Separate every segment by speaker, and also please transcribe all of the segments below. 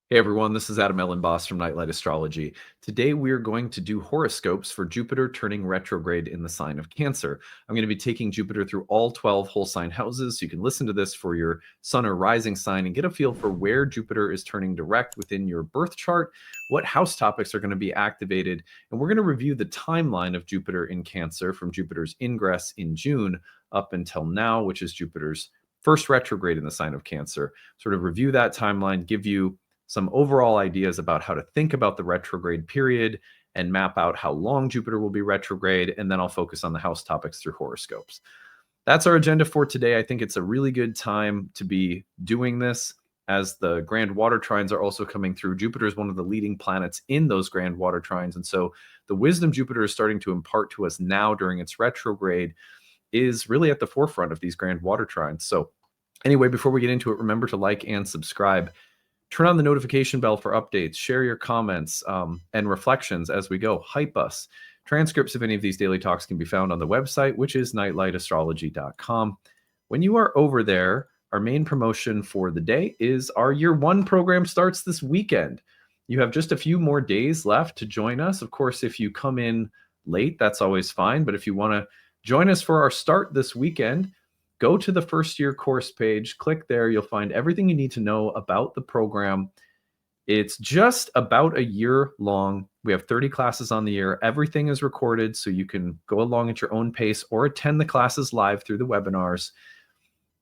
Speaker 1: Hey everyone, this is Adam Elenbaas from Nightlight Astrology. Today we're going to do horoscopes for Jupiter turning retrograde in the sign of Cancer. I'm going to be taking Jupiter through all 12 whole sign houses, so you can listen to this for your sun or rising sign and get a feel for where Jupiter is turning direct within your birth chart, what house topics are going to be activated, and we're going to review the timeline of Jupiter in Cancer from Jupiter's ingress in June up until now, which is Jupiter's first retrograde in the sign of Cancer. Sort of review that timeline, give you some overall ideas about how to think about the retrograde period and map out how long Jupiter will be retrograde, and then I'll focus on the house topics through horoscopes. That's our agenda for today. I think it's a really good time to be doing this as the grand water trines are also coming through. Jupiter is one of the leading planets in those grand water trines, and so the wisdom Jupiter is starting to impart to us now during its retrograde is really at the forefront of these grand water trines. So anyway, before we get into it, remember to like and subscribe. Turn on the notification bell for updates, share your comments and reflections as we go. Hype us. Transcripts of any of these daily talks can be found on the website, which is nightlightastrology.com. When you are over there, our main promotion for the day is our year one program starts this weekend. You have just a few more days left to join us. Of course, if you come in late, that's always fine. But if you want to join us for our start this weekend, go to the first year course page, click there. You'll find everything you need to know about the program. It's just about a year long. We have 30 classes on the year. Everything is recorded, so you can go along at your own pace or attend the classes live through the webinars.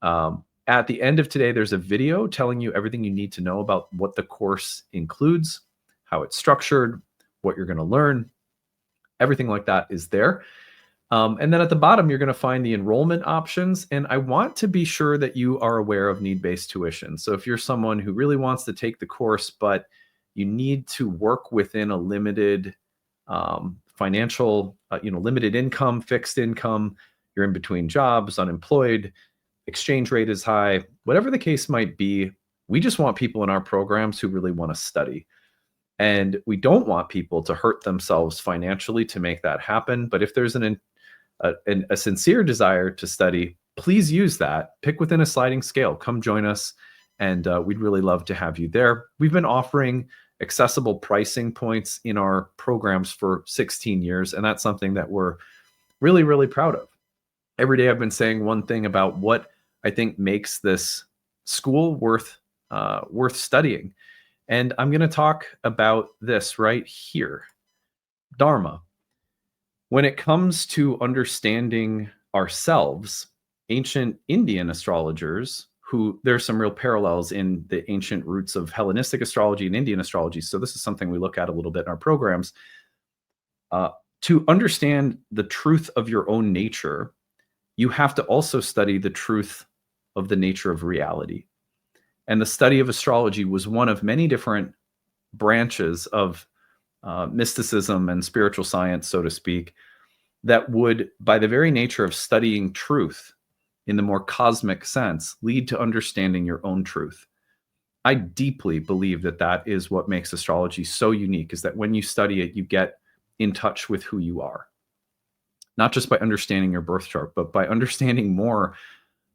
Speaker 1: At the end of today, there's a video telling you everything you need to know about what the course includes, how it's structured, what you're going to learn. Everything like that is there. And then at the bottom, you're going to find the enrollment options. And I want to be sure that you are aware of need-based tuition. So if you're someone who really wants to take the course, but you need to work within a limited financial, limited income, fixed income, you're in between jobs, unemployed, exchange rate is high, whatever the case might be, we just want people in our programs who really want to study. And we don't want people to hurt themselves financially to make that happen. But if there's a sincere desire to study, please use that. Pick within a sliding scale. Come join us, and we'd really love to have you there. We've been offering accessible pricing points in our programs for 16 years, and that's something that we're really, really proud of. Every day I've been saying one thing about what I think makes this school worth studying. And I'm going to talk about this right here, dharma. When it comes to understanding ourselves, ancient Indian astrologers, who there's some real parallels in the ancient roots of Hellenistic astrology and Indian astrology, so this is something we look at a little bit in our programs, to understand the truth of your own nature, you have to also study the truth of the nature of reality. And the study of astrology was one of many different branches of mysticism and spiritual science, so to speak, that would, by the very nature of studying truth in the more cosmic sense, lead to understanding your own truth. I deeply believe that that is what makes astrology so unique, is that when you study it, you get in touch with who you are. Not just by understanding your birth chart, but by understanding more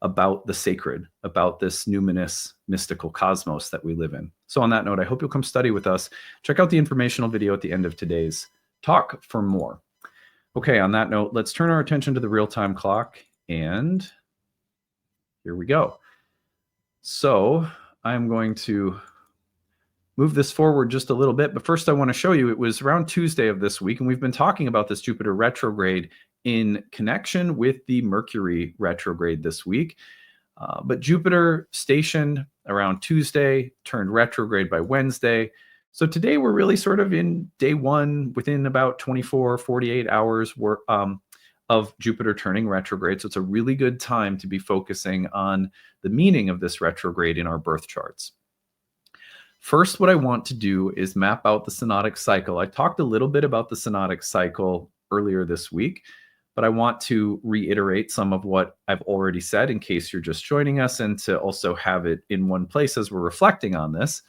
Speaker 1: about the sacred, about this numinous mystical cosmos that we live in. So on that note, I hope you'll come study with us. Check out the informational video at the end of today's talk for more. Okay, on that note, let's turn our attention to the real-time clock, and here we go. So I'm going to move this forward just a little bit, but first I want to show you, it was around Tuesday of this week, and we've been talking about this Jupiter retrograde in connection with the Mercury retrograde this week. But Jupiter stationed around Tuesday, turned retrograde by Wednesday. So today we're really sort of in day one, within about 24, 48 hours of Jupiter turning retrograde. So it's a really good time to be focusing on the meaning of this retrograde in our birth charts. First, what I want to do is map out the synodic cycle. I talked a little bit about the synodic cycle earlier this week, but I want to reiterate some of what I've already said in case you're just joining us, and to also have it in one place as we're reflecting on this.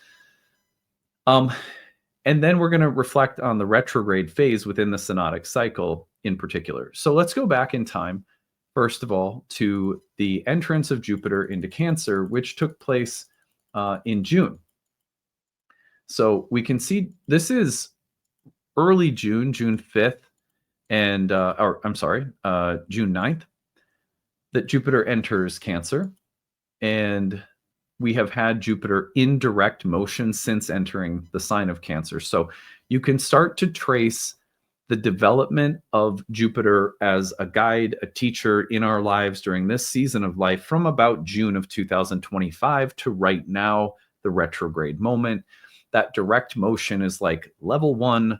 Speaker 1: And then we're going to reflect on the retrograde phase within the synodic cycle in particular. So let's go back in time, first of all, to the entrance of Jupiter into Cancer, which took place in June. So we can see this is early June, June 5th, and June 9th, that Jupiter enters Cancer. And we have had Jupiter in direct motion since entering the sign of Cancer. So you can start to trace the development of Jupiter as a guide, a teacher in our lives during this season of life from about June of 2025 to right now, the retrograde moment. That direct motion is like level 1,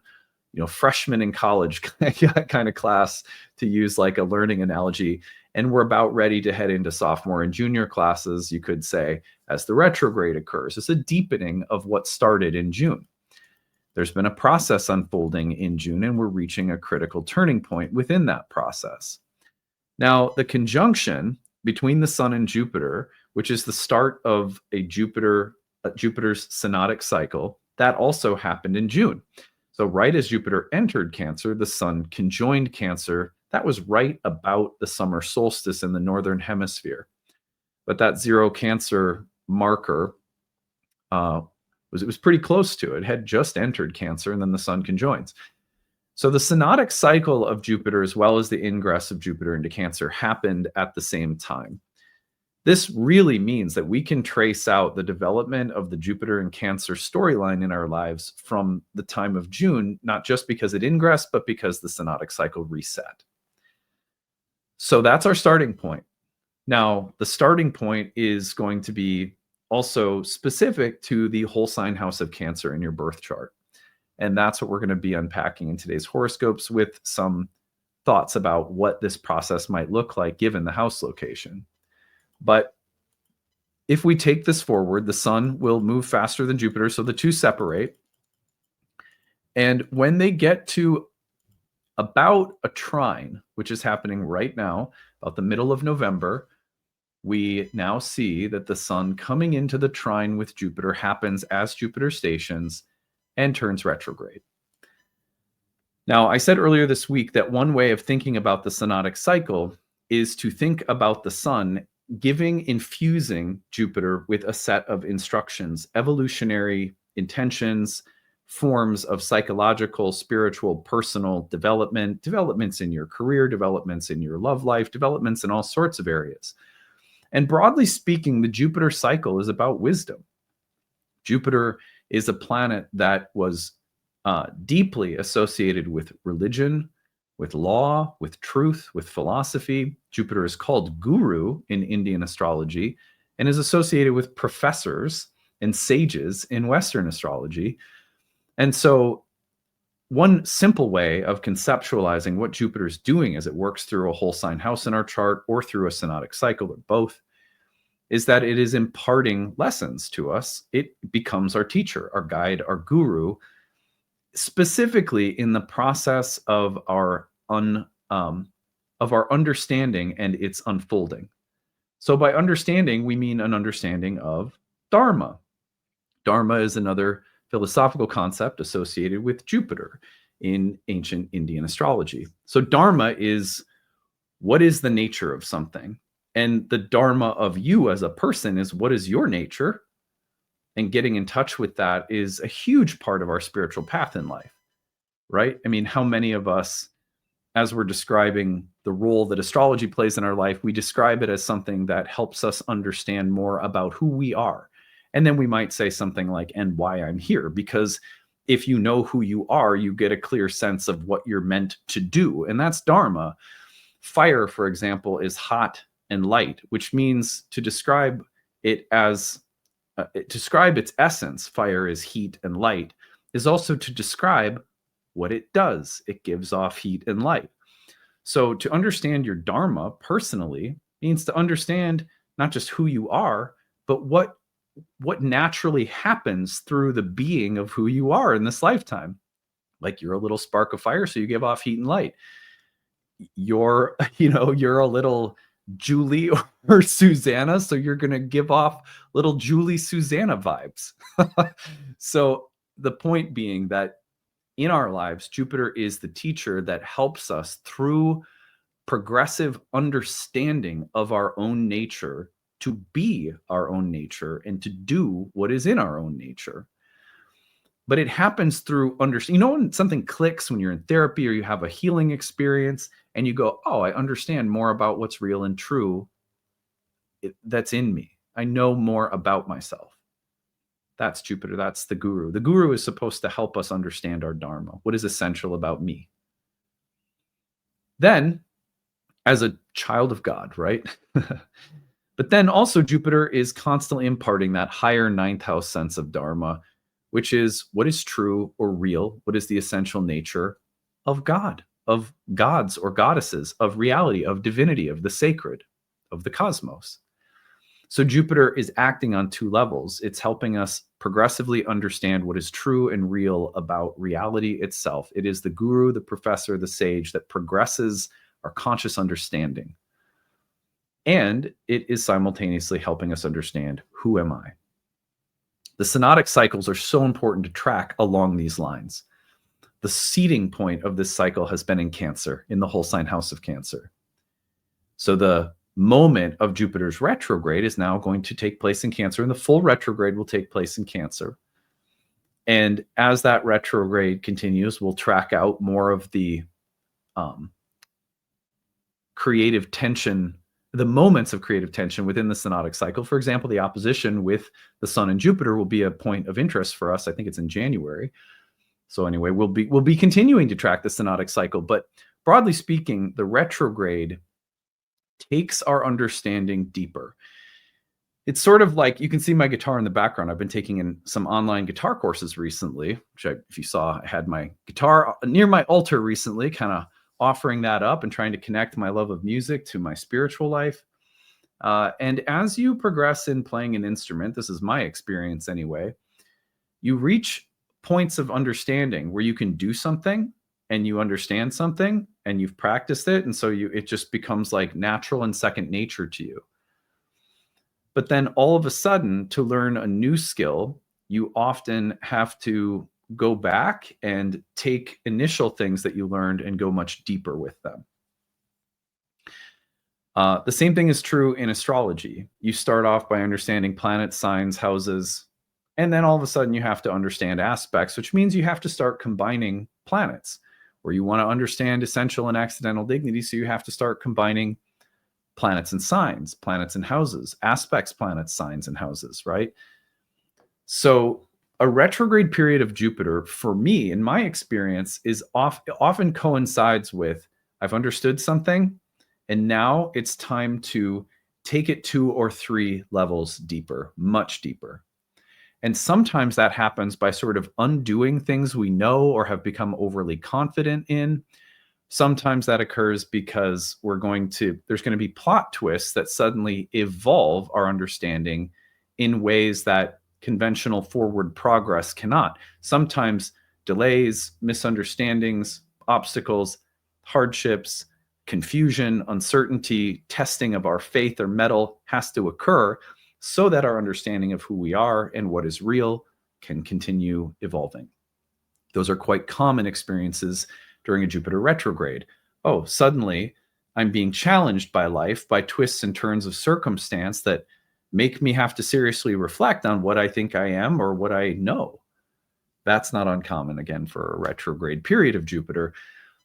Speaker 1: freshman in college kind of class, to use like a learning analogy. And we're about ready to head into sophomore and junior classes, you could say, as the retrograde occurs. It's a deepening of what started in June. There's been a process unfolding in June, and we're reaching a critical turning point within that process. Now, the conjunction between the Sun and Jupiter, which is the start of Jupiter's synodic cycle, that also happened in June. So right as Jupiter entered Cancer, the Sun conjoined Cancer. That was right about the summer solstice in the northern hemisphere. But that zero Cancer marker, it was pretty close to it. It had just entered Cancer, and then the Sun conjoins. So the synodic cycle of Jupiter, as well as the ingress of Jupiter into Cancer, happened at the same time. This really means that we can trace out the development of the Jupiter and Cancer storyline in our lives from the time of June, not just because it ingressed, but because the synodic cycle reset. So that's our starting point. Now, the starting point is going to be also specific to the whole sign house of Cancer in your birth chart. And that's what we're going to be unpacking in today's horoscopes, with some thoughts about what this process might look like given the house location. But if we take this forward, the Sun will move faster than Jupiter, so the two separate. And when they get to about a trine, which is happening right now, about the middle of November, we now see that the Sun coming into the trine with Jupiter happens as Jupiter stations and turns retrograde. Now, I said earlier this week that one way of thinking about the synodic cycle is to think about the Sun infusing Jupiter with a set of instructions, evolutionary intentions, forms of psychological, spiritual, personal development, developments in your career, developments in your love life, developments in all sorts of areas. And broadly speaking, the Jupiter cycle is about wisdom. Jupiter is a planet that was deeply associated with religion, with law, with truth, with philosophy. Jupiter is called guru in Indian astrology and is associated with professors and sages in Western astrology. And so one simple way of conceptualizing what Jupiter is doing as it works through a whole sign house in our chart or through a synodic cycle or both is that it is imparting lessons to us. It becomes our teacher, our guide, our guru, specifically in the process of our understanding and its unfolding. So by understanding, we mean an understanding of dharma. Dharma is another philosophical concept associated with Jupiter in ancient Indian astrology. So dharma is what is the nature of something, and the dharma of you as a person is what is your nature. And getting in touch with that is a huge part of our spiritual path in life, right? I mean, how many of us, as we're describing the role that astrology plays in our life, we describe it as something that helps us understand more about who we are. And then we might say something like, and why I'm here, because if you know who you are, you get a clear sense of what you're meant to do. And that's dharma. Fire, for example, is hot and light, which means to describe it as describe its essence, fire is heat and light, is also to describe what it does. It gives off heat and light. So to understand your dharma personally means to understand not just who you are, but what naturally happens through the being of who you are in this lifetime. Like you're a little spark of fire, so you give off heat and light. You're a little Julie or Susanna, so you're going to give off little Julie Susanna vibes. So the point being that in our lives, Jupiter is the teacher that helps us through progressive understanding of our own nature to be our own nature and to do what is in our own nature. But it happens through understanding. You know, when something clicks when you're in therapy or you have a healing experience and you go, oh, I understand more about what's real and true that's in me. I know more about myself. That's Jupiter. That's the guru. The guru is supposed to help us understand our dharma. What is essential about me? Then, as a child of God, right? But then also Jupiter is constantly imparting that higher ninth house sense of dharma, which is what is true or real, what is the essential nature of God, of gods or goddesses, of reality, of divinity, of the sacred, of the cosmos. So Jupiter is acting on two levels. It's helping us progressively understand what is true and real about reality itself. It is the guru, the professor, the sage that progresses our conscious understanding. And it is simultaneously helping us understand, who am I? The synodic cycles are so important to track along these lines. The seeding point of this cycle has been in Cancer, in the whole sign house of Cancer. So the moment of Jupiter's retrograde is now going to take place in Cancer, and the full retrograde will take place in Cancer. And as that retrograde continues, we'll track out more of the creative tension, the moments of creative tension within the synodic cycle. For example, the opposition with the Sun and Jupiter will be a point of interest for us. I think it's in January. So anyway, we'll be continuing to track the synodic cycle. But broadly speaking, the retrograde takes our understanding deeper. It's sort of like, you can see my guitar in the background. I've been taking in some online guitar courses recently, which if you saw, I had my guitar near my altar recently, kind of offering that up and trying to connect my love of music to my spiritual life. And as you progress in playing an instrument, this is my experience anyway, you reach points of understanding where you can do something and you understand something and you've practiced it. And so it just becomes like natural and second nature to you. But then all of a sudden, to learn a new skill, you often have to go back and take initial things that you learned and go much deeper with them. The same thing is true in astrology. You start off by understanding planets, signs, houses, and then all of a sudden you have to understand aspects, which means you have to start combining planets, where you want to understand essential and accidental dignity. So you have to start combining planets and signs, planets and houses, aspects, planets, signs, and houses, right? So a retrograde period of Jupiter, for me, in my experience, is often coincides with, I've understood something, and now it's time to take it 2 or 3 levels deeper, much deeper. And sometimes that happens by sort of undoing things we know or have become overly confident in. Sometimes that occurs because there's going to be plot twists that suddenly evolve our understanding in ways that conventional forward progress cannot. Sometimes delays, misunderstandings, obstacles, hardships, confusion, uncertainty, testing of our faith or mettle has to occur so that our understanding of who we are and what is real can continue evolving. Those are quite common experiences during a Jupiter retrograde. Oh, suddenly I'm being challenged by life, by twists and turns of circumstance that make me have to seriously reflect on what I think I am or what I know. That's not uncommon, again, for a retrograde period of Jupiter,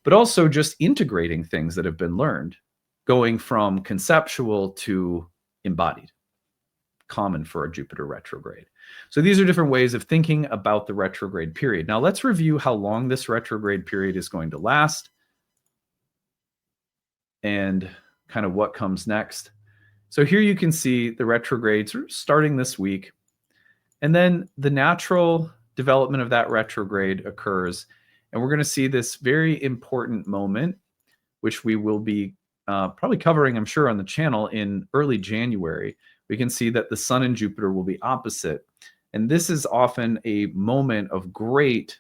Speaker 1: but also just integrating things that have been learned, going from conceptual to embodied, common for a Jupiter retrograde. So these are different ways of thinking about the retrograde period. Now let's review how long this retrograde period is going to last and kind of what comes next. So here you can see the retrogrades starting this week, and then the natural development of that retrograde occurs, and we're going to see this very important moment, which we will be probably covering, I'm sure, on the channel in early January. We can see that the Sun and Jupiter will be opposite. And this is often a moment of great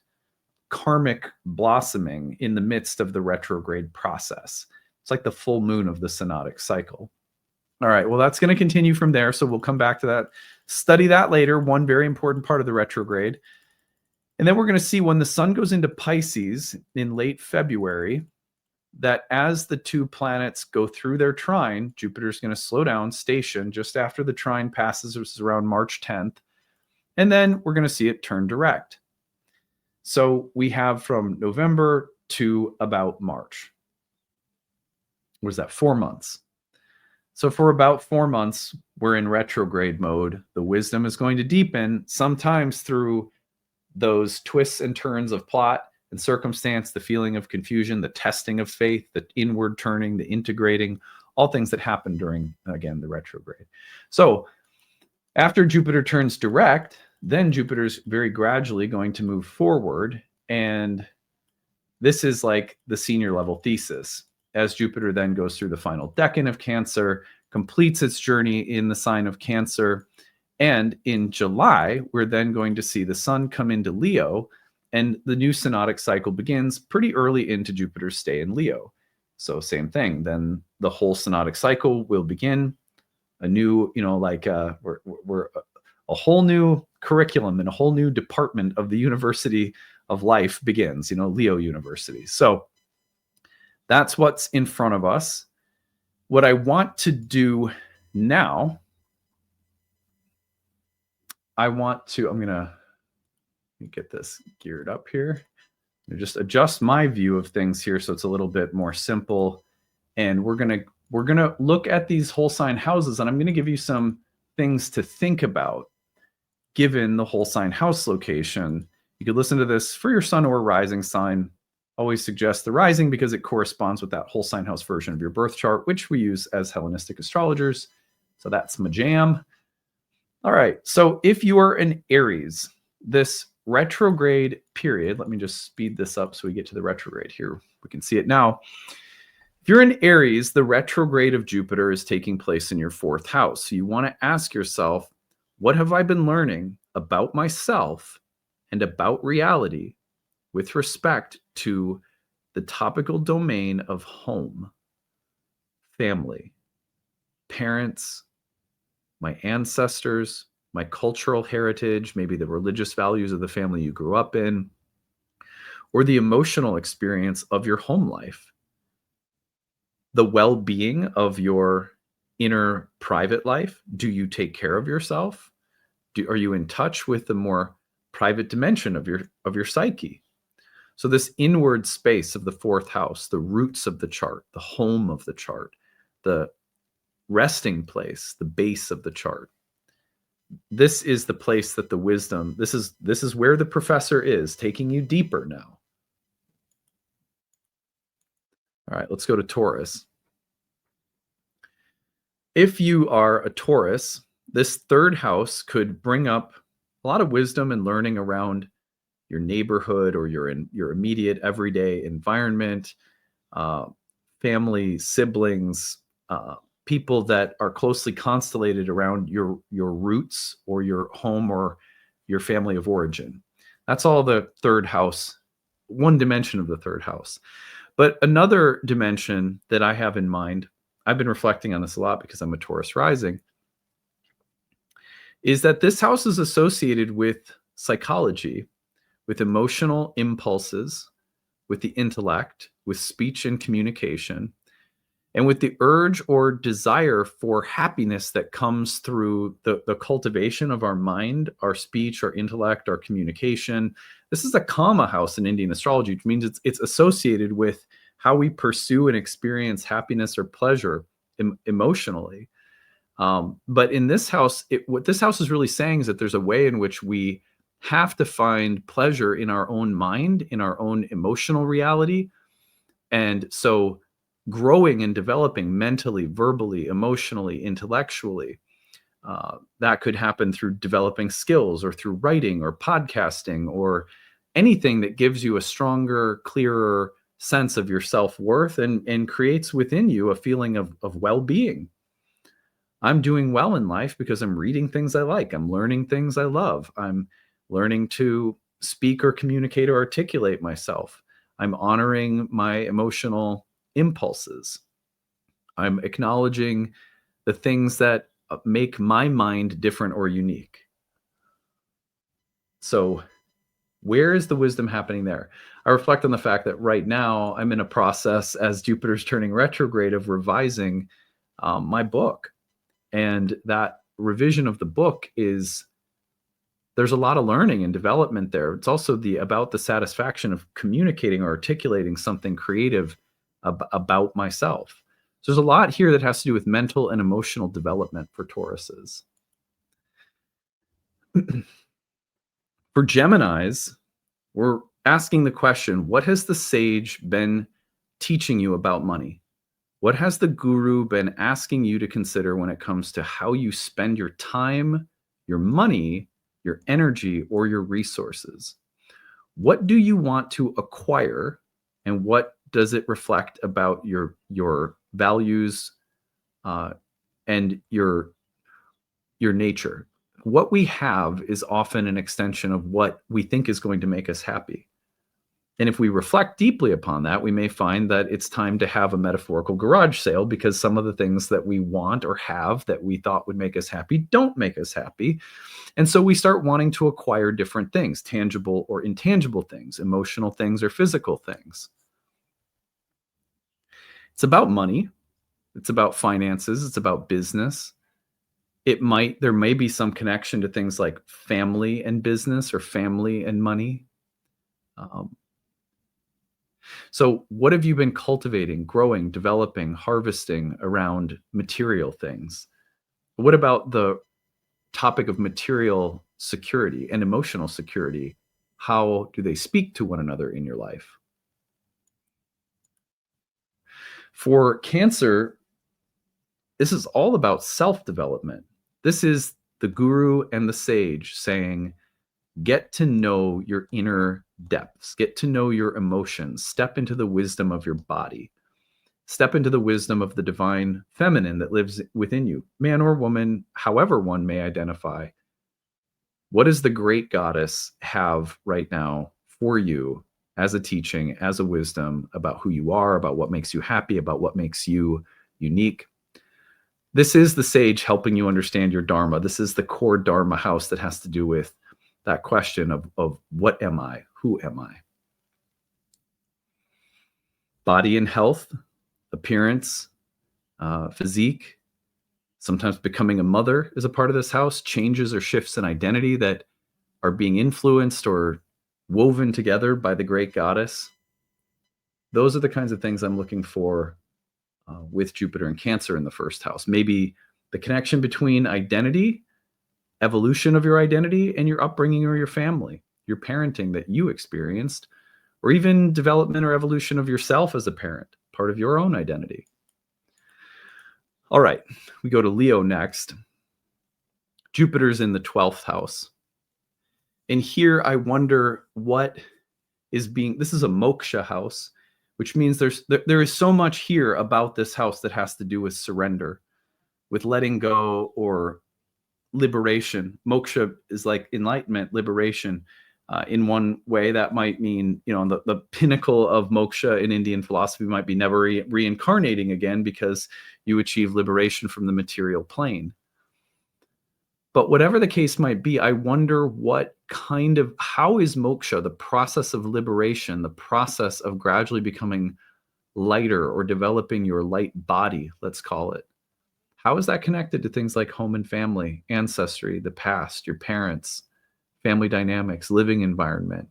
Speaker 1: karmic blossoming in the midst of the retrograde process. It's like the full moon of the synodic cycle. All right, well, that's going to continue from there. So we'll come back to that, study that later, one very important part of the retrograde. And then we're going to see when the Sun goes into Pisces in late February, that as the two planets go through their trine, Jupiter's going to slow down, station just after the trine passes, which is around March 10th. And then we're going to see it turn direct. So we have from November to about March. What is that? 4 months. So for about 4 months, we're in retrograde mode. The wisdom is going to deepen, sometimes through those twists and turns of plot and circumstance, the feeling of confusion, the testing of faith, the inward turning, the integrating, all things that happen during, again, the retrograde. So after Jupiter turns direct, then Jupiter's very gradually going to move forward. And this is like the senior level thesis. As Jupiter then goes through the final decan of Cancer, completes its journey in the sign of Cancer. And in July, we're then going to see the sun come into Leo, and the new synodic cycle begins pretty early into Jupiter's stay in Leo. So same thing, then the whole synodic cycle will begin. A new, we're a whole new curriculum and a whole new department of the University of Life begins, Leo University. So that's what's in front of us. What I want to do now, I'm going to get this geared up here. Just adjust my view of things here so it's a little bit more simple. And we're going to look at these whole sign houses, and I'm going to give you some things to think about given the whole sign house location. You could listen to this for your sun or rising sign. Always suggest the rising because it corresponds with that whole sign house version of your birth chart, which we use as Hellenistic astrologers. So that's my jam. All right. So if you are an Aries, this retrograde period, let me just speed this up so we get to the retrograde here. We can see it now. If you're in Aries, the retrograde of Jupiter is taking place in your 4th house. So you want to ask yourself, what have I been learning about myself and about reality with respect to the topical domain of home, family, parents, my ancestors, my cultural heritage, maybe the religious values of the family you grew up in, or the emotional experience of your home life, the well-being of your inner private life. Do you take care of yourself? Are you in touch with the more private dimension of your psyche? So this inward space of the 4th house, the roots of the chart, the home of the chart, the resting place, the base of the chart. This is the place that the wisdom, this is where the professor is taking you deeper now. All right, let's go to Taurus. If you are a Taurus, this 3rd house could bring up a lot of wisdom and learning around your neighborhood or your immediate everyday environment, family, siblings, people that are closely constellated around your roots or your home or your family of origin. That's all the 3rd house, one dimension of the 3rd house. But another dimension that I have in mind, I've been reflecting on this a lot because I'm a Taurus rising, is that this house is associated with psychology, with emotional impulses, with the intellect, with speech and communication, and with the urge or desire for happiness that comes through the cultivation of our mind, our speech, our intellect, our communication. This is a Kama house in Indian astrology, which means it's associated with how we pursue and experience happiness or pleasure emotionally. But in this house, what this house is really saying is that there's a way in which we have to find pleasure in our own mind, in our own emotional reality. And so growing and developing mentally, verbally, emotionally, intellectually, that could happen through developing skills or through writing or podcasting or anything that gives you a stronger, clearer sense of your self-worth and creates within you a feeling of well-being. I'm doing well in life because I'm reading things I like. I'm learning things I love. I'm learning to speak or communicate or articulate myself. I'm honoring my emotional impulses. I'm acknowledging the things that make my mind different or unique. So where is the wisdom happening there? I reflect on the fact that right now I'm in a process as Jupiter's turning retrograde of revising my book. And that revision of the book is there's a lot of learning and development there. It's also about the satisfaction of communicating or articulating something creative about myself. So there's a lot here that has to do with mental and emotional development for Tauruses. For Geminis, we're asking the question, what has the sage been teaching you about money? What has the guru been asking you to consider when it comes to how you spend your time, your money, your energy, or your resources? What do you want to acquire, and what does it reflect about your values and your nature? What we have is often an extension of what we think is going to make us happy. And if we reflect deeply upon that, we may find that it's time to have a metaphorical garage sale, because some of the things that we want or have that we thought would make us happy don't make us happy. And so we start wanting to acquire different things, tangible or intangible things, emotional things or physical things. It's about money. It's about finances. It's about business. There may be some connection to things like family and business, or family and money. So what have you been cultivating, growing, developing, harvesting around material things? What about the topic of material security and emotional security? How do they speak to one another in your life? For Cancer, this is all about self-development. This is the guru and the sage saying, get to know your inner depths, get to know your emotions, step into the wisdom of your body, step into the wisdom of the divine feminine that lives within you, man or woman, however one may identify. What does the great goddess have right now for you as a teaching, as a wisdom about who you are, about what makes you happy, about what makes you unique? This is the sage helping you understand your dharma. This is the core dharma house that has to do with that question of what am I? Who am I? Body and health, appearance, physique. Sometimes becoming a mother is a part of this house. Changes or shifts in identity that are being influenced or woven together by the great goddess. Those are the kinds of things I'm looking for with Jupiter and Cancer in the first house. Maybe the connection between identity, evolution of your identity, and your upbringing or your family, your parenting that you experienced, or even development or evolution of yourself as a parent, part of your own identity. All right, we go to Leo next. Jupiter's in the 12th house. And here I wonder what is this is a moksha house, which means there is so much here about this house that has to do with surrender, with letting go or liberation. Moksha is like enlightenment, liberation. In one way, that might mean, the pinnacle of moksha in Indian philosophy might be never reincarnating again, because you achieve liberation from the material plane. But whatever the case might be, I wonder how is moksha, the process of liberation, the process of gradually becoming lighter or developing your light body, let's call it. How is that connected to things like home and family, ancestry, the past, your parents, family dynamics, living environment,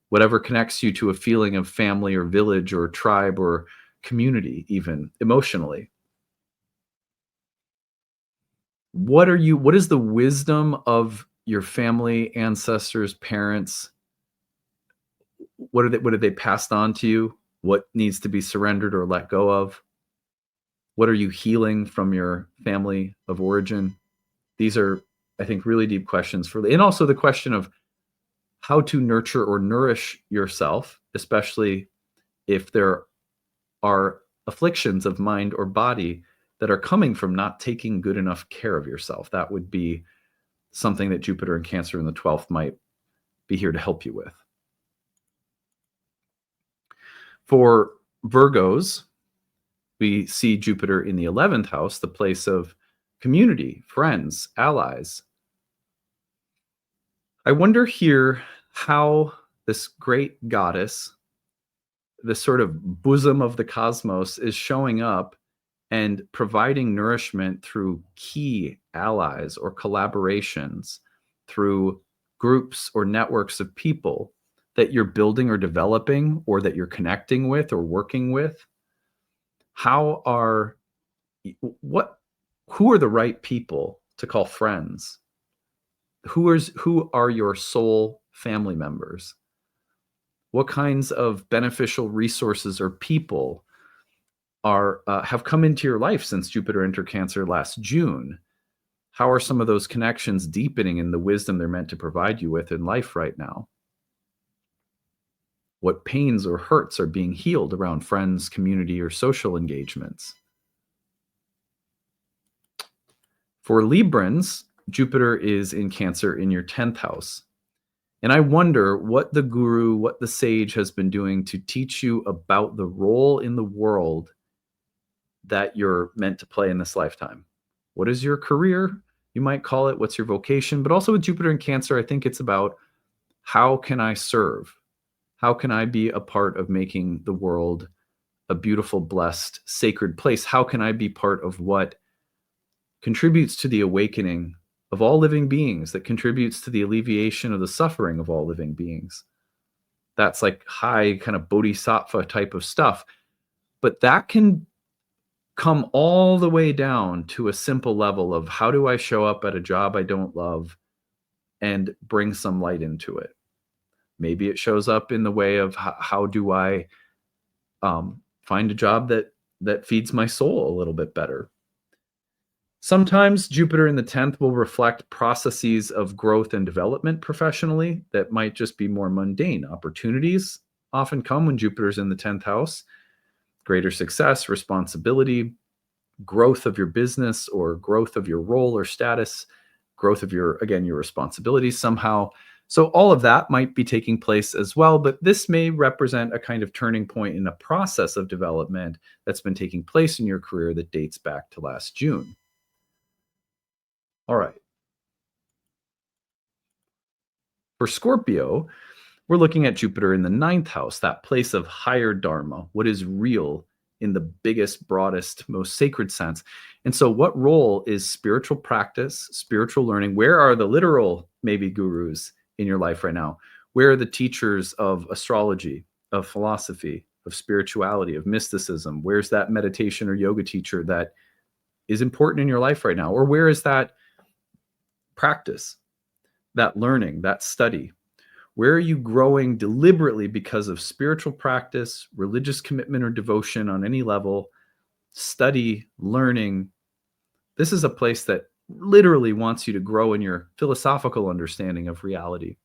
Speaker 1: whatever connects you to a feeling of family or village or tribe or community, even emotionally? What is the wisdom of your family, ancestors, parents? What have they passed on to you? What needs to be surrendered or let go of? What are you healing from your family of origin? These are, I think, really deep questions and also the question of how to nurture or nourish yourself, especially if there are afflictions of mind or body that are coming from not taking good enough care of yourself. That would be something that Jupiter and Cancer in the 12th might be here to help you with. For Virgos, we see Jupiter in the 11th house, the place of community, friends, allies. I wonder here how this great goddess, this sort of bosom of the cosmos, is showing up and providing nourishment through key allies or collaborations, through groups or networks of people that you're building or developing, or that you're connecting with or working with? Who are the right people to call friends? Who are your soul family members? What kinds of beneficial resources or people have come into your life since Jupiter entered Cancer last June? How are some of those connections deepening in the wisdom they're meant to provide you with in life right now? What pains or hurts are being healed around friends, community, or social engagements? For Librans, Jupiter is in Cancer in your 10th house. And I wonder what the guru, what the sage has been doing to teach you about the role in the world that you're meant to play in this lifetime. What is your career? You might call it. What's your vocation? But also with Jupiter in Cancer, I think it's about, how can I serve? How can I be a part of making the world a beautiful, blessed, sacred place? How can I be part of what contributes to the awakening of all living beings, that contributes to the alleviation of the suffering of all living beings? That's like high kind of bodhisattva type of stuff. But that can come all the way down to a simple level of, how do I show up at a job I don't love and bring some light into it? Maybe it shows up in the way of, how do I find a job that feeds my soul a little bit better? Sometimes Jupiter in the 10th will reflect processes of growth and development professionally that might just be more mundane. Opportunities often come when Jupiter's in the 10th house. Greater success, responsibility, growth of your business, or growth of your role or status, growth of your responsibilities somehow. So all of that might be taking place as well, but this may represent a kind of turning point in a process of development that's been taking place in your career that dates back to last June. All right. For Scorpio, we're looking at Jupiter in the 9th house, that place of higher dharma, what is real in the biggest, broadest, most sacred sense. And so what role is spiritual practice, spiritual learning? Where are the literal, maybe, gurus in your life right now? Where are the teachers of astrology, of philosophy, of spirituality, of mysticism? Where's that meditation or yoga teacher that is important in your life right now? Or where is that practice, that learning, that study? Where are you growing deliberately because of spiritual practice, religious commitment or devotion on any level, study, learning? This is a place that literally wants you to grow in your philosophical understanding of reality,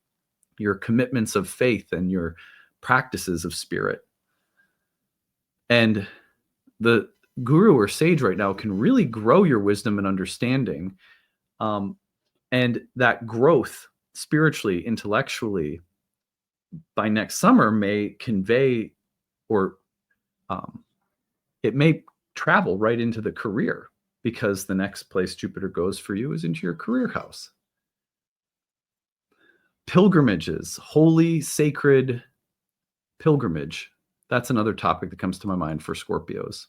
Speaker 1: your commitments of faith, and your practices of spirit. And the guru or sage right now can really grow your wisdom and understanding. And that growth spiritually, intellectually, by next summer may convey, or it may travel right into the career, because the next place Jupiter goes for you is into your career house. Pilgrimages, holy, sacred pilgrimage. That's another topic that comes to my mind for Scorpios.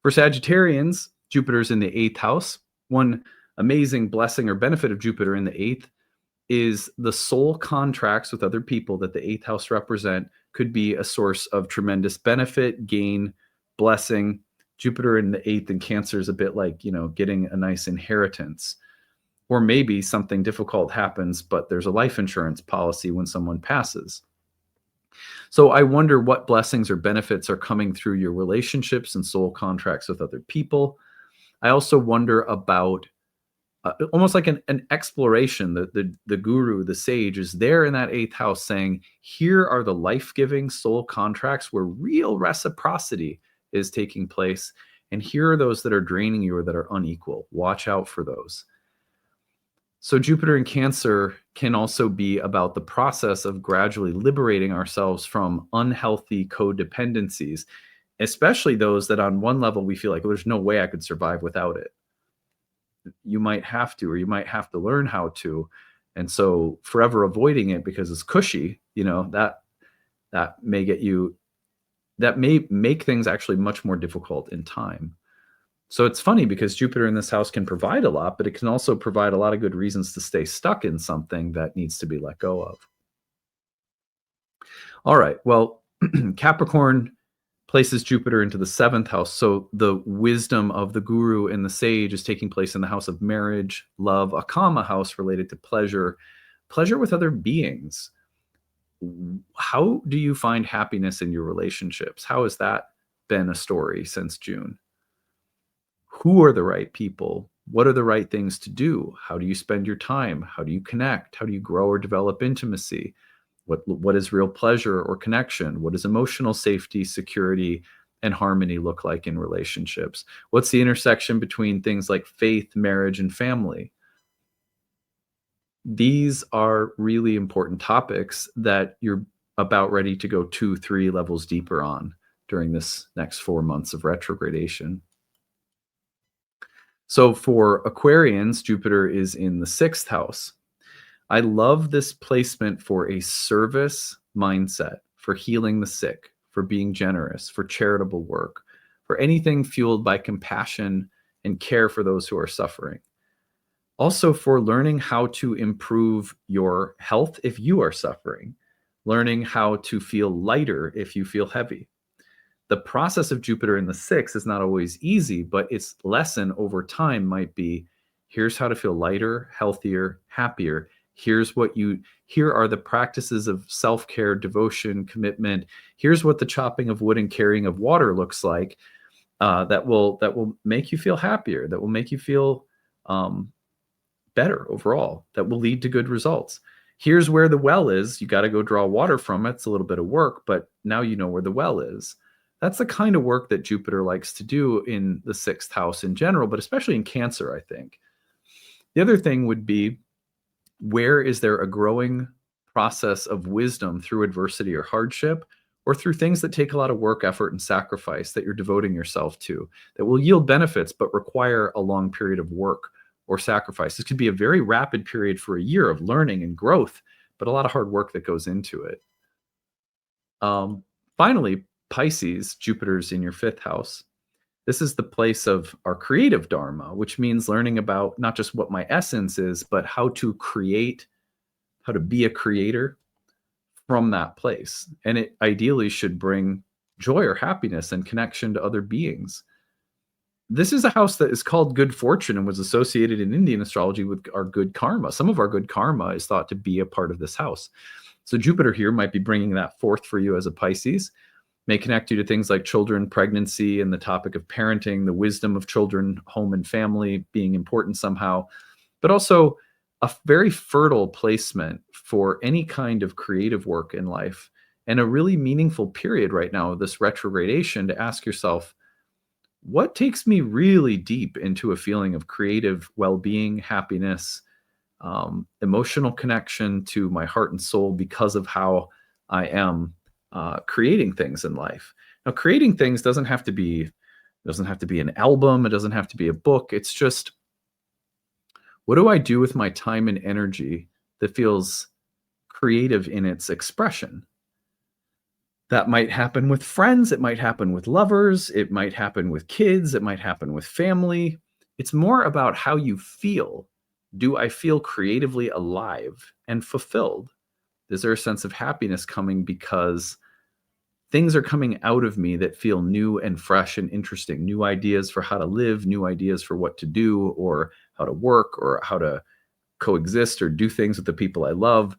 Speaker 1: For Sagittarians, Jupiter's in the 8th house. One amazing blessing or benefit of Jupiter in the 8th is the soul contracts with other people that the 8th house represent could be a source of tremendous benefit, gain, blessing. Jupiter in the 8th in Cancer is a bit like, getting a nice inheritance. Or maybe something difficult happens, but there's a life insurance policy when someone passes. So I wonder what blessings or benefits are coming through your relationships and soul contracts with other people. I also wonder about almost like an exploration. The guru, the sage, is there in that 8th house saying, here are the life-giving soul contracts where real reciprocity is taking place. And here are those that are draining you or that are unequal. Watch out for those. So Jupiter in Cancer can also be about the process of gradually liberating ourselves from unhealthy codependencies, especially those that on one level we feel like, there's no way I could survive without it. You might have to, or you might have to learn how to. And so forever avoiding it because it's cushy, that may get you, that may make things actually much more difficult in time. So it's funny because Jupiter in this house can provide a lot, but it can also provide a lot of good reasons to stay stuck in something that needs to be let go of. All right. Well, Capricorn places Jupiter into the seventh house. So the wisdom of the guru and the sage is taking place in the house of marriage, love, a kama house related to pleasure, pleasure with other beings. How do you find happiness in your relationships? How has that been a story since June? Who are the right people? What are the right things to do? How do you spend your time? How do you connect? How do you grow or develop intimacy? What is real pleasure or connection? What does emotional safety, security, and harmony look like in relationships? What's the intersection between things like faith, marriage, and family? These are really important topics that you're about ready to go 2-3 levels deeper on during this next 4 months of retrogradation. So for Aquarians, Jupiter is in the sixth house. I love this placement for a service mindset, for healing the sick, for being generous, for charitable work, for anything fueled by compassion and care for those who are suffering. Also for learning how to improve your health if you are suffering, learning how to feel lighter if you feel heavy. The process of Jupiter in the sixth is not always easy, but its lesson over time might be, here's how to feel lighter, healthier, happier. Here are the practices of self-care, devotion, commitment. Here's what the chopping of wood and carrying of water looks like. That will make you feel happier. That will make you feel better overall. That will lead to good results. Here's where the well is. You got to go draw water from it. It's a little bit of work, but now you know where the well is. That's the kind of work that Jupiter likes to do in the sixth house in general, but especially in Cancer, I think. The other thing would be, where is there a growing process of wisdom through adversity or hardship, or through things that take a lot of work, effort, and sacrifice that you're devoting yourself to, that will yield benefits but require a long period of work or sacrifice? This could be a very rapid period for a year of learning and growth, but a lot of hard work that goes into it. Finally, Pisces, Jupiter's in your fifth house. This is the place of our creative dharma, which means learning about not just what my essence is, but how to create, how to be a creator from that place. And it ideally should bring joy or happiness and connection to other beings. This is a house that is called good fortune and was associated in Indian astrology with our good karma. Some of our good karma is thought to be a part of this house. So Jupiter here might be bringing that forth for you as a Pisces, may connect you to things like children, pregnancy, and the topic of parenting, the wisdom of children, home and family being important somehow, but also a very fertile placement for any kind of creative work in life, and a really meaningful period right now of this retrogradation to ask yourself, what takes me really deep into a feeling of creative well-being, happiness, emotional connection to my heart and soul because of how I am creating things in life. Now, creating things doesn't have to be an album. It doesn't have to be a book. It's just, what do I do with my time and energy that feels creative in its expression? That might happen with friends. It might happen with lovers. It might happen with kids. It might happen with family. It's more about how you feel. Do I feel creatively alive and fulfilled? Is there a sense of happiness coming because things are coming out of me that feel new and fresh and interesting? New ideas for how to live, new ideas for what to do, or how to work, or how to coexist or do things with the people I love.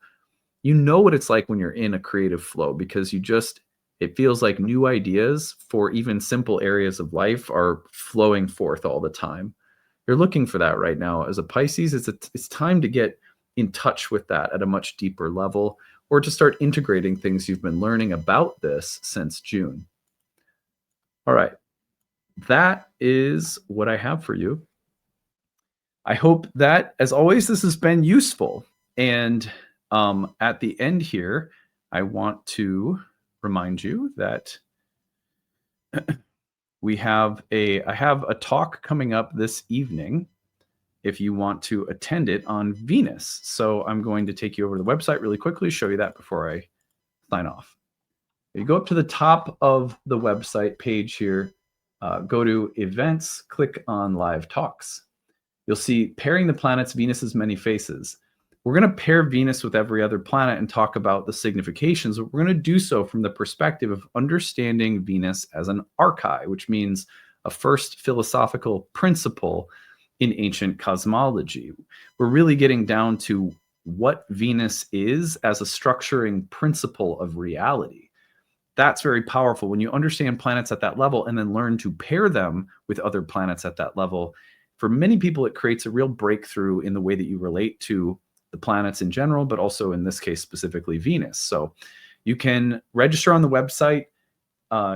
Speaker 1: You know what it's like when you're in a creative flow, because it feels like new ideas for even simple areas of life are flowing forth all the time. You're looking for that right now. As a Pisces, it's time to get in touch with that at a much deeper level, or to start integrating things you've been learning about this since June. All right, that is what I have for you. I hope that, as always, this has been useful. And at the end here, I want to remind you that I have a talk coming up this evening if you want to attend it, on Venus. So I'm going to take you over to the website really quickly, show you that before I sign off. You go up to the top of the website page here. Go to events, click on live talks. You'll see pairing the planets, Venus's many faces. We're going to pair Venus with every other planet and talk about the significations. But we're going to do so from the perspective of understanding Venus as an archai, which means a first philosophical principle in ancient cosmology. We're really getting down to what Venus is as a structuring principle of reality. That's very powerful when you understand planets at that level and then learn to pair them with other planets at that level. For many people, it creates a real breakthrough in the way that you relate to the planets in general, but also in this case, specifically Venus. So you can register on the website.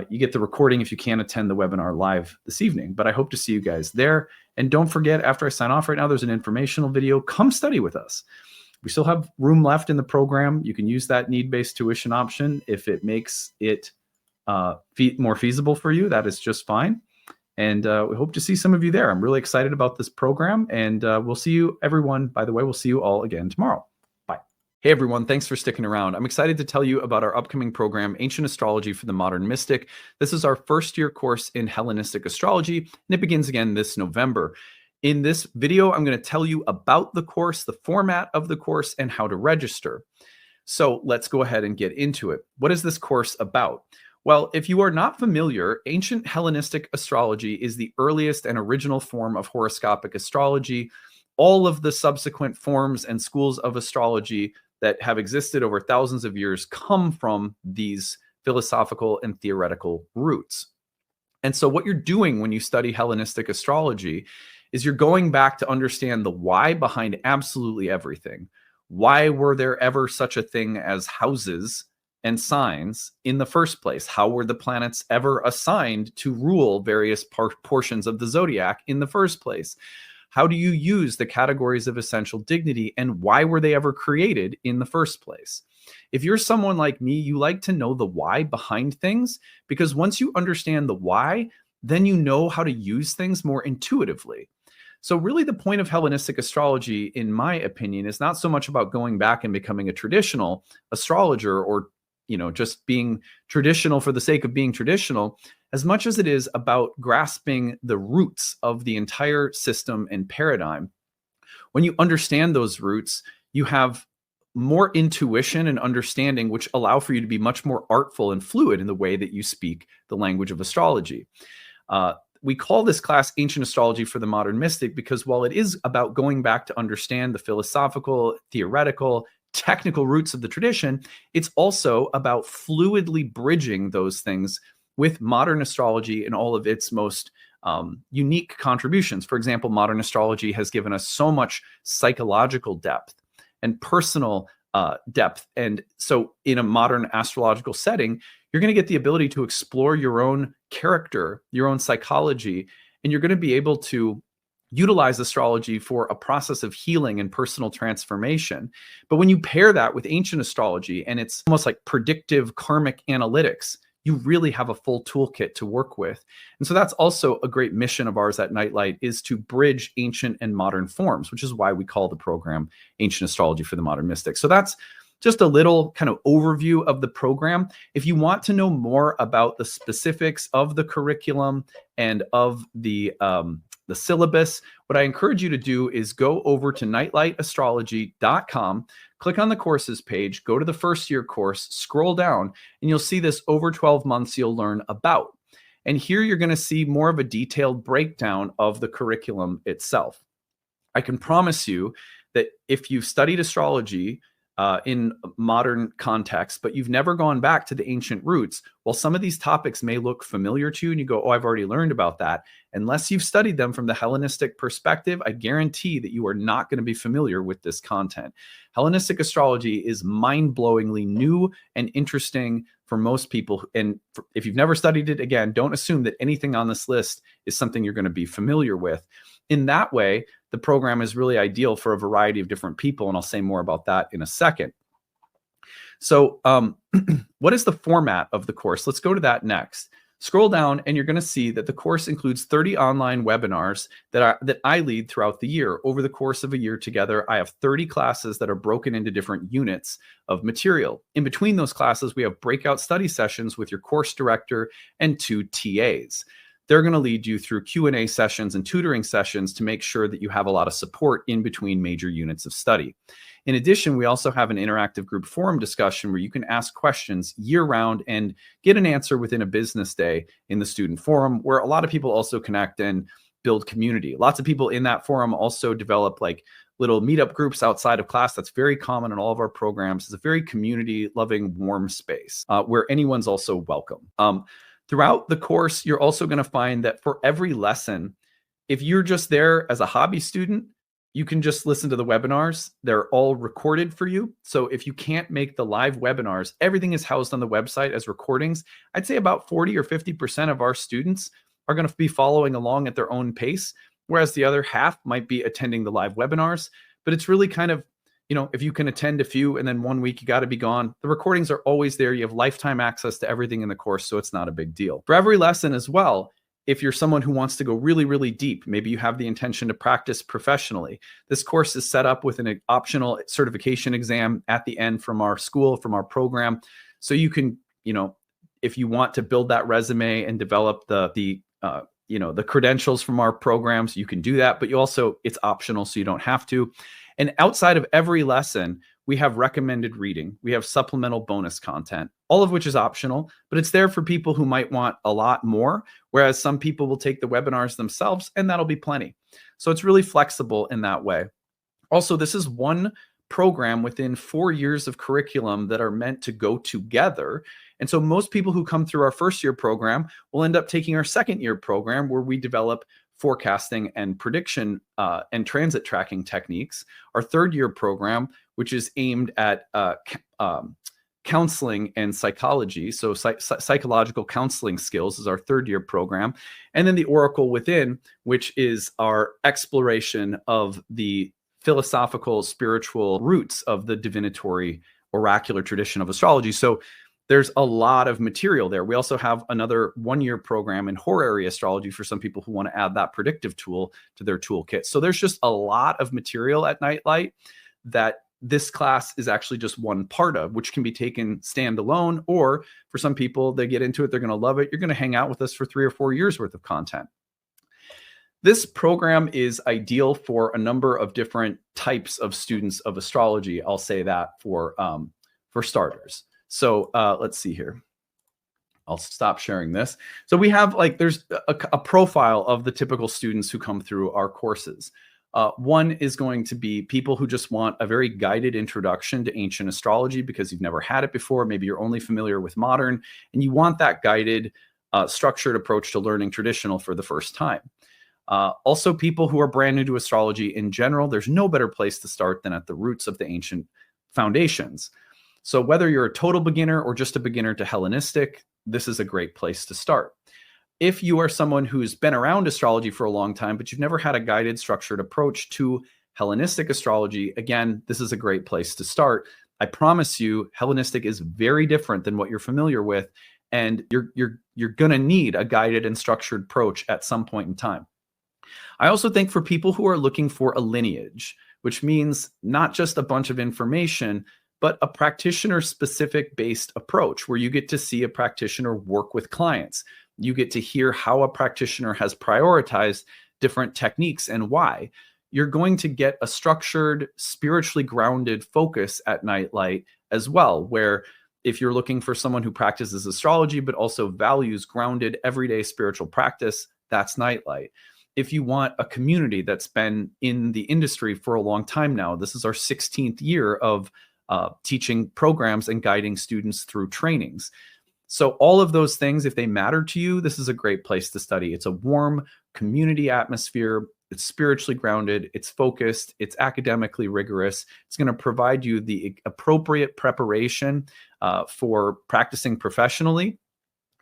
Speaker 1: You get the recording if you can't attend the webinar live this evening, but I hope to see you guys there. And don't forget, after I sign off right now, there's an informational video. Come study with us. We still have room left in the program. You can use that need-based tuition option if it makes it more feasible for you. That is just fine. And we hope to see some of you there. I'm really excited about this program, and we'll see you, everyone. By the way, we'll see you all again tomorrow. Bye. Hey, everyone. Thanks for sticking around. I'm excited to tell you about our upcoming program, Ancient Astrology for the Modern Mystic. This is our first-year course in Hellenistic astrology, and it begins again this November. In this video, I'm going to tell you about the course, the format of the course, and how to register. So let's go ahead and get into it. What is this course about? Well, if you are not familiar, ancient Hellenistic astrology is the earliest and original form of horoscopic astrology. All of the subsequent forms and schools of astrology that have existed over thousands of years come from these philosophical and theoretical roots. And so what you're doing when you study Hellenistic astrology is you're going back to understand the why behind absolutely everything. Why were there ever such a thing as houses and signs in the first place? How were the planets ever assigned to rule various portions of the zodiac in the first place? How do you use the categories of essential dignity, and why were they ever created in the first place? If you're someone like me, you like to know the why behind things, because once you understand the why, then you know how to use things more intuitively. So really the point of Hellenistic astrology, in my opinion, is not so much about going back and becoming a traditional astrologer or just being traditional for the sake of being traditional, as much as it is about grasping the roots of the entire system and paradigm. When you understand those roots, you have more intuition and understanding, which allow for you to be much more artful and fluid in the way that you speak the language of astrology. We call this class Ancient Astrology for the Modern Mystic because while it is about going back to understand the philosophical, theoretical, technical roots of the tradition, it's also about fluidly bridging those things with modern astrology and all of its most unique contributions. For example, modern astrology has given us so much psychological depth and personal depth. And so in a modern astrological setting, you're going to get the ability to explore your own character, your own psychology, and you're going to be able to utilize astrology for a process of healing and personal transformation. But when you pair that with ancient astrology, and it's almost like predictive karmic analytics, you really have a full toolkit to work with. And so that's also a great mission of ours at Nightlight, is to bridge ancient and modern forms, which is why we call the program Ancient Astrology for the Modern Mystic. So that's just a little kind of overview of the program. If you want to know more about the specifics of the curriculum and of the syllabus, what I encourage you to do is go over to nightlightastrology.com, click on the courses page, go to the first year course, scroll down, and you'll see this over 12 months you'll learn about. And here you're going to see more of a detailed breakdown of the curriculum itself. I can promise you that if you've studied astrology in modern context, but you've never gone back to the ancient roots, while some of these topics may look familiar to you and you go, oh, I've already learned about that. Unless you've studied them from the Hellenistic perspective, I guarantee that you are not going to be familiar with this content. Hellenistic astrology is mind-blowingly new and interesting for most people. And if you've never studied it, again, don't assume that anything on this list is something you're going to be familiar with. In that way, the program is really ideal for a variety of different people, and I'll say more about that in a second. So what is the format of the course? Let's go to that next. Scroll down and you're going to see that the course includes 30 online webinars that I lead throughout the year. Over the course of a year together, I have 30 classes that are broken into different units of material. In between those classes, we have breakout study sessions with your course director and 2 TAs. they're going to lead you through Q&A sessions and tutoring sessions to make sure that you have a lot of support in between major units of study. In addition, we also have an interactive group forum discussion where you can ask questions year-round and get an answer within a business day in the student forum, where a lot of people also connect and build community. Lots of people in that forum also develop like little meetup groups outside of class. That's very common in all of our programs. It's a very community-loving, warm space where anyone's also welcome. Throughout the course, you're also going to find that for every lesson, if you're just there as a hobby student, you can just listen to the webinars. They're all recorded for you. So if you can't make the live webinars, everything is housed on the website as recordings. I'd say about 40 or 50% of our students are going to be following along at their own pace, whereas the other half might be attending the live webinars. But it's really kind of, if you can attend a few and then 1 week you got to be gone, the recordings are always there. You have lifetime access to everything in the course, so it's not a big deal. For every lesson as well, if you're someone who wants to go really, really deep, maybe you have the intention to practice professionally, this course is set up with an optional certification exam at the end from our school, from our program. So you can, if you want to build that resume and develop the credentials from our programs, you can do that, but it's optional, so you don't have to. And outside of every lesson, we have recommended reading. We have supplemental bonus content, all of which is optional, but it's there for people who might want a lot more, whereas some people will take the webinars themselves, and that'll be plenty. So it's really flexible in that way. Also, this is one program within 4 years of curriculum that are meant to go together. And so most people who come through our first year program will end up taking our second year program, where we develop forecasting and prediction and transit tracking techniques. Our third year program, which is aimed at counseling and psychology. So psychological counseling skills is our third year program. And then the Oracle Within, which is our exploration of the philosophical, spiritual roots of the divinatory oracular tradition of astrology. So there's a lot of material there. We also have another 1 year program in horary astrology for some people who want to add that predictive tool to their toolkit. So there's just a lot of material at Nightlight that this class is actually just one part of, which can be taken standalone, or for some people, they get into it, they're going to love it. You're going to hang out with us for 3 or 4 years worth of content. This program is ideal for a number of different types of students of astrology. I'll say that for starters. So let's see here. I'll stop sharing this. So we have there's a profile of the typical students who come through our courses. One is going to be people who just want a very guided introduction to ancient astrology because you've never had it before. Maybe you're only familiar with modern, and you want that guided, structured approach to learning traditional for the first time. Also, people who are brand new to astrology in general, there's no better place to start than at the roots of the ancient foundations. So whether you're a total beginner or just a beginner to Hellenistic, this is a great place to start. If you are someone who's been around astrology for a long time, but you've never had a guided, structured approach to Hellenistic astrology, again, this is a great place to start. I promise you, Hellenistic is very different than what you're familiar with, and you're going to need a guided and structured approach at some point in time. I also think for people who are looking for a lineage, which means not just a bunch of information, but a practitioner-specific based approach where you get to see a practitioner work with clients. You get to hear how a practitioner has prioritized different techniques and why. You're going to get a structured, spiritually grounded focus at Nightlight as well, where if you're looking for someone who practices astrology but also values grounded, everyday spiritual practice, that's Nightlight. If you want a community that's been in the industry for a long time now, this is our 16th year of teaching programs and guiding students through trainings. So all of those things, if they matter to you, this is a great place to study. It's a warm community atmosphere. It's spiritually grounded. It's focused. It's academically rigorous. It's going to provide you the appropriate preparation for practicing professionally,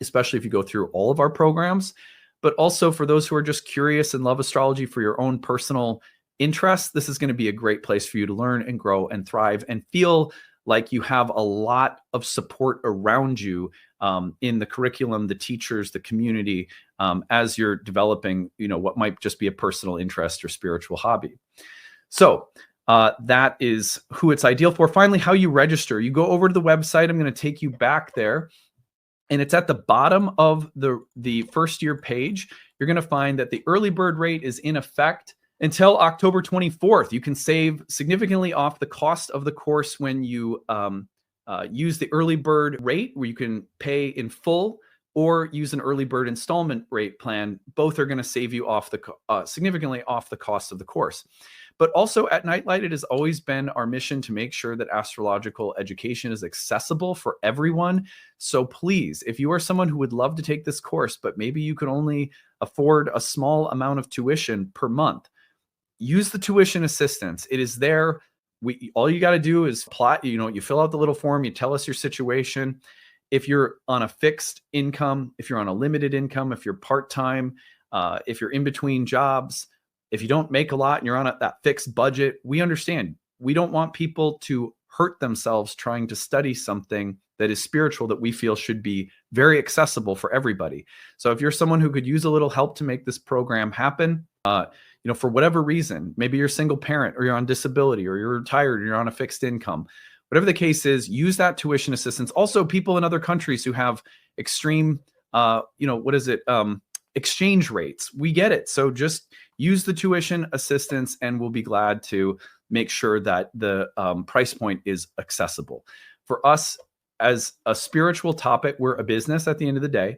Speaker 1: especially if you go through all of our programs. But also for those who are just curious and love astrology for your own personal interests, this is going to be a great place for you to learn and grow and thrive and feel like you have a lot of support around you in the curriculum, the teachers, the community, as you're developing, what might just be a personal interest or spiritual hobby. So that is who it's ideal for. Finally, how you register. You go over to the website. I'm going to take you back there. and it's at the bottom of the first year page. You're going to find that the early bird rate is in effect until October 24th. You can save significantly off the cost of the course when you use the early bird rate, where you can pay in full, or use an early bird installment rate plan. Both are going to save you off significantly off the cost of the course. But also at Nightlight, it has always been our mission to make sure that astrological education is accessible for everyone. So please, if you are someone who would love to take this course, but maybe you can only afford a small amount of tuition per month, use the tuition assistance. It is there. All you got to do is plot, you fill out the little form, you tell us your situation. If you're on a fixed income, if you're on a limited income, if you're part-time, if you're in between jobs, if you don't make a lot and you're on that fixed budget, we understand. We don't want people to hurt themselves trying to study something that is spiritual that we feel should be very accessible for everybody. So if you're someone who could use a little help to make this program happen, for whatever reason, maybe you're a single parent, or you're on disability, or you're retired, or you're on a fixed income, whatever the case is, use that tuition assistance. Also, people in other countries who have extreme, exchange rates, we get it. So just use the tuition assistance, and we'll be glad to make sure that the price point is accessible. For us, as a spiritual topic, we're a business at the end of the day,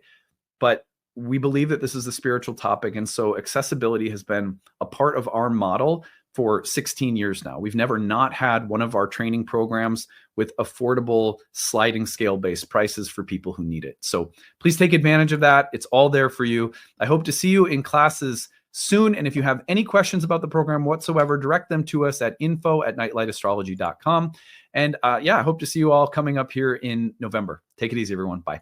Speaker 1: but we believe that this is a spiritual topic. And so accessibility has been a part of our model for 16 years now. We've never not had one of our training programs with affordable sliding scale-based prices for people who need it. So please take advantage of that. It's all there for you. I hope to see you in classes soon. And if you have any questions about the program whatsoever, direct them to us at info@nightlightastrology.com. And I hope to see you all coming up here in November. Take it easy, everyone. Bye.